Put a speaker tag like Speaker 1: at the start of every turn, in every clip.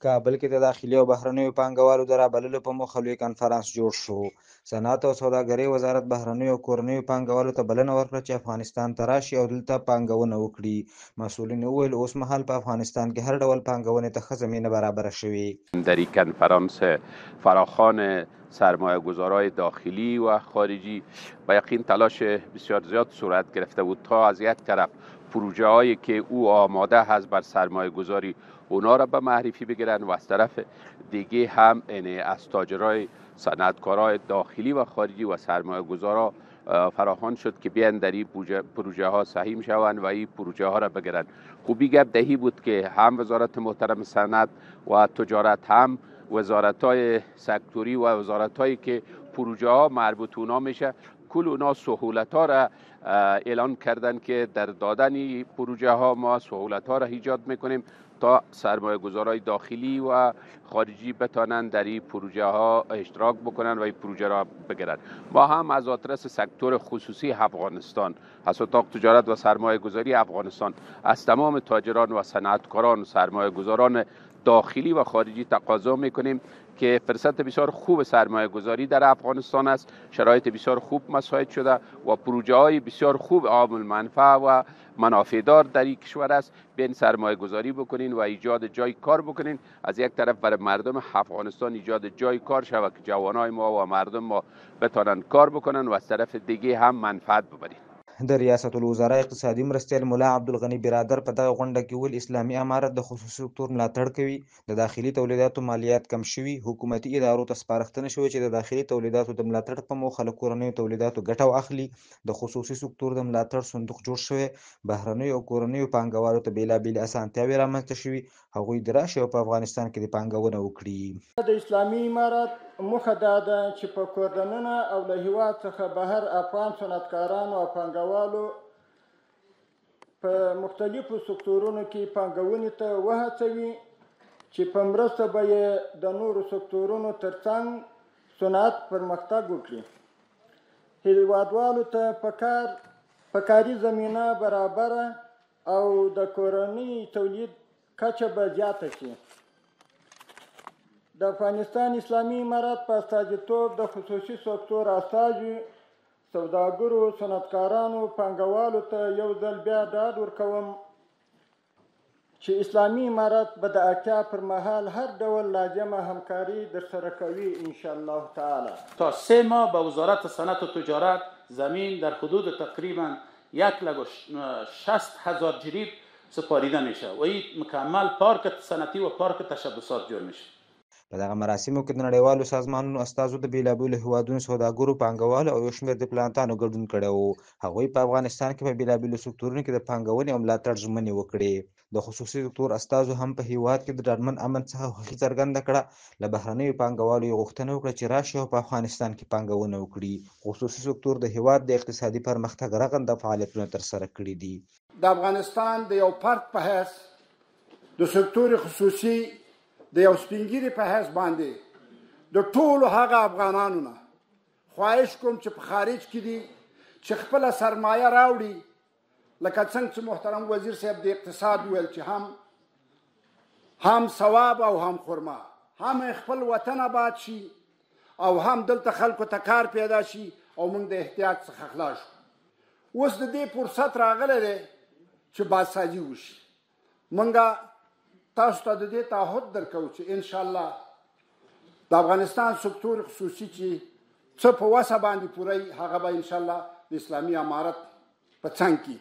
Speaker 1: کابل کې د داخلي او بهرنیو پانګوالو د رابللو په موخه لوی کنفرانس جوړ شو. صنعت او سوداګرۍ وزارت بهرنیو او کورنیو پانګوالو ته بلنه ورکړه چې افغانستان ته راشي او دلته پانګونه وکړي. مسئولین وویل اوس مهال په افغانستان کې هر ډول پانګونې ته ښه زمینه برابره شوې.
Speaker 2: در این کنفرانس فراخوان سرمایه گذارای داخلی و خارجی با یقین تلاش بسیار زیاد صورت گرفته بود تا از یک طرف پروژه هایی که او آماده هست بر سرمایه گذاری اونا را به معرفی بگیرن و از طرف دیگه هم از تاجرای صنعتکارای داخلی و خارجی و سرمایه گذارا فراخوان شد که بیان در این پروژه ها سهیم شوند و این پروژه ها را بگیرن. خوبی گپ دهی بود که هم وزارت محترم صنعت و تجارت هم وزارت های سکتوری و وزارت هایی که پروژه ها مربوط اونا میشه کل اونا سهولت ها را اعلان کردن که در دادن پروژه ها ما سهولت ها را ایجاد میکنیم تا سرمایه گذارای داخلی و خارجی بتانند در این پروژه ها اشتراک بکنن و این پروژه را بگیرن. ما هم از آدرس سکتور خصوصی افغانستان، از اتاق تجارت و سرمایه گذاری افغانستان، از تمام تاجران و صنعتکاران و سرمایه گذاران داخلی و خارجی تقاضا میکنیم که فرصت بسیار خوب سرمایه گذاری در افغانستان است. شرایط بسیار خوب مساعد شده و پروژه های بسیار خوب عام المنفعه و منافعدار در این کشور است. بیاین سرمایه گذاری بکنین و ایجاد جای کار بکنین. از یک طرف برای مردم افغانستان ایجاد جای کار شود که جوانای ما و مردم ما بتانن کار بکنن و از طرف دیگه هم منفعت ببرین.
Speaker 1: د ریاست الوزرا اقتصادي مرستیال ملا عبدالغني برادر په دغه غونډه کې ویل اسلامي امارت د خصوصي سکتور ملاتړ کوي. د داخلي تولیداتو مالیات کم شوي، حکومتي ادارو ته سپارښتنه شوې چې د داخلي تولیداتو د ملاتړ په موخه له کورنیو تولیداتو ګټه واخلي. د خصوصي سکتور د ملاتړ صندوق جوړ شوی، بهرنیو او کورنیو پانګوالو ته بیلابیلې اسانتیاوې رامنځته شوي، هغوی د راشي او په افغانستان کې د پانګونه وکړي.
Speaker 3: د اسلامي امارت موخه دا ده چې په کور دننه او له هیواد څخه بهر افغان صنعتکارانو او پانګوالو په مختلفو سکتورونو کې پانګونې ته وهڅوي چې په مرسته به یې د نورو سکتورونو ترڅنګ صنعت پرمختګ وکړي. هیوادوالو ته په کاري زمینه برابره او د کورني تولید کچه به زیاته شي. د افغانستان اسلامي امارت په استازیتوب د خصوصي سکتور استازي سوداګرو صنعتکارانو پانګوالو ته یو ځل بیا ډاډ ورکوم چې اسلامي امارت به د اړتیا پر مهال هر ډول لازمه همکاري درسره کوي انشاءالله تعالی.
Speaker 4: تا 3 ماه به وزارت صنعت و تجارت زمین در حدود تقریبا 1,60,000 جریب سپاریده میشه و این مکمل پارک صنعتی و پارک تشبثات جوړ میشه.
Speaker 1: په دغه مراسمو کې د نړیوالو سازمانونو استازو د بیلابیلو هیوادونو سوداګرو پانګوالو او یو شمېر ډیپلوماتانو ګډون کړی و. هغوی په افغانستان کې په بیلابیلو سکتورونو کې د پانګونې او ملاتړ ژمنې وکړې. د خصوصي سکتور استازو هم په هیواد کې د ډاډمن امن څخه خوښي څرګنده کړه. له بهرنیو پانګوالو یې غوښتنه وکړه چې راشي او په افغانستان کې پانګونه وکړي. خصوصي سکتور د هیواد د اقتصادي پرمختګ رغنده فعالیتونه ترسره کړي دي.
Speaker 3: د افغانستان د یو فرد په حیث د سکتور خصوصي د یو سپینګیري په حیث باندې د ټولو هغه افغانانو نه خواهش کوم چې په خارج کې دي چې خپله سرمایه راوړي، لکه څنګه چې محترم وزیر صاحب د اقتصاد ویل چې هم ثواب او هم خرما، هم خپل وطن آباد شي او هم دلته خلکو ته کار پیدا شي او موږ د احتیاج څخه خلاص شو. اوس د دې فرصت راغلی دی چې بازسازي وشي. موږ تاسو ته د دې تعهد درکوو چې انشاءالله د افغانستان سکتور خصوصي چې څه په وسه باندې پوره هغه به انشاءالله د اسلامي امارت په څنګ کې.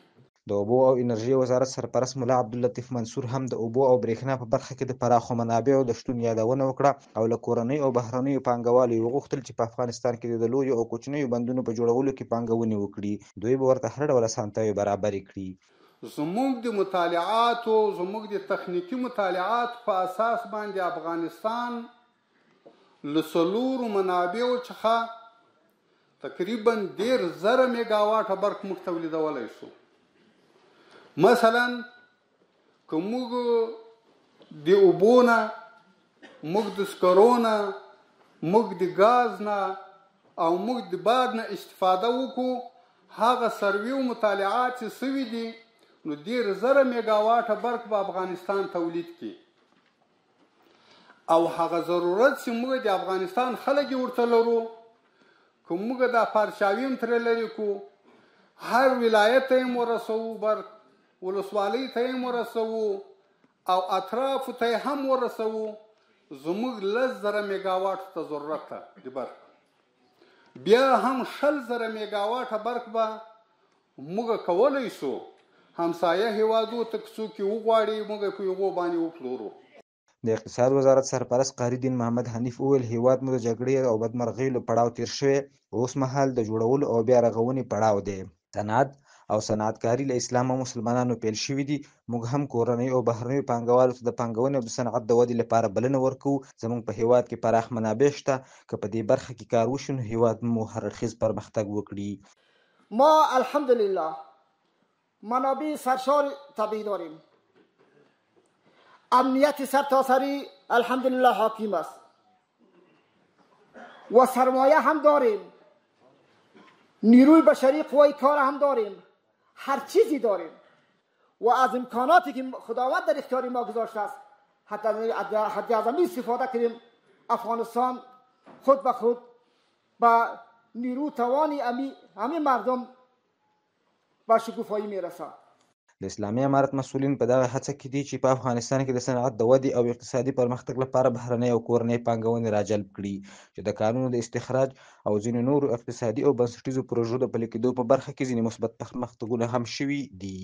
Speaker 1: د اوبو او انرژۍ وزارت سرپرست ملا عبداللطیف منصور هم د اوبو او برېښنا په برخه کې د پراخو منابعو د شتون یادونه وکړه او له کورنۍ او بهرنیو پانګوالو یې وغوښتل چې په افغانستان کې د لویو او کوچنیو بندونو په جوړولو کې پانګونې وکړي. دوی به ورته هر ډول اسانتیاوې برابرې کړي.
Speaker 5: زموږ د مطالعاتو زموږ د تخنیکي مطالعاتو په اساس باندې افغانستان له 4 منابعو څخه تقریبا 10,000 میګاواټه برق موږ تولیدولی شو. مثلا که موږ د اوبو نه، موږ د سکرو نه، موږ د ګاز نه او موږ د باد نه استفاده وکړو، هغه سروې او مطالعات چې سوي دي نو 10,000 میګاواټه برق په افغانستان تولید کړي. او هغه ضرورت چې موږ د افغانستان خلک ورته لرو که موږ دا پارچاوي هم ترې لرې کړو هر ولایت ته یې ورسوو برق ولسوالۍ ته یې ورسوو او اطرافو ته یې هم ورسوو زموږ 10,000 میګاواټ ته ضرورت ده د برق بیا هم 100,000 میګاواټه برق به موږ کولی شو همسایه هیوادو ته که څوک یې وغواړي موږ په هغو باندې وپلورو.
Speaker 1: د اقتصاد وزارت سرپرست قاری دین محمد حنیف وویل هیواد مو د جګړې او بدمرغۍ له پړاو تیر شوی اوس مهال د جوړولو او بیا رغونې پړاو دی. صنعت او صنعتکاري له اسلام او مسلمانانو پیل شوي دي. موږ هم کورنۍ او بهرنیو پانګوالو ته د پانګونې او د صنعت د ودې لپاره بلنه ورکوو. زموږ په هیواد کې پراخ منابع شته که په دې برخه کې کار وشي نو هیواد مو هر اړخیز پرمختګ وکړي.
Speaker 6: ما الحمدلله منابع سرشار طبیعی داریم، امنیت سرتاسری الحمدلله حاکم است و سرمایه هم داریم، نیروی بشری قوای کار هم داریم، هر چیزی داریم و از امکاناتی که خداوند در اختیار ما گذاشته است حد اعظمی استفاده کنیم. افغانستان خود به خود با نیرو توانی همه مردم با شکوفایی میرسه.
Speaker 1: د اسلامي امارت مسؤلین په دغه هڅه کې دي چې په افغانستان کې د صنعت د ودې او اقتصادي پرمختګ لپاره بهرنۍ او کورنۍ پانګونې راجلب کړي چې د کانونو د استخراج او ځینو نورو اقتصادي او بنسټیزو پروژو د پلي کېدو په برخه کې ځینې مثبت پرمختګونه هم شوي دي.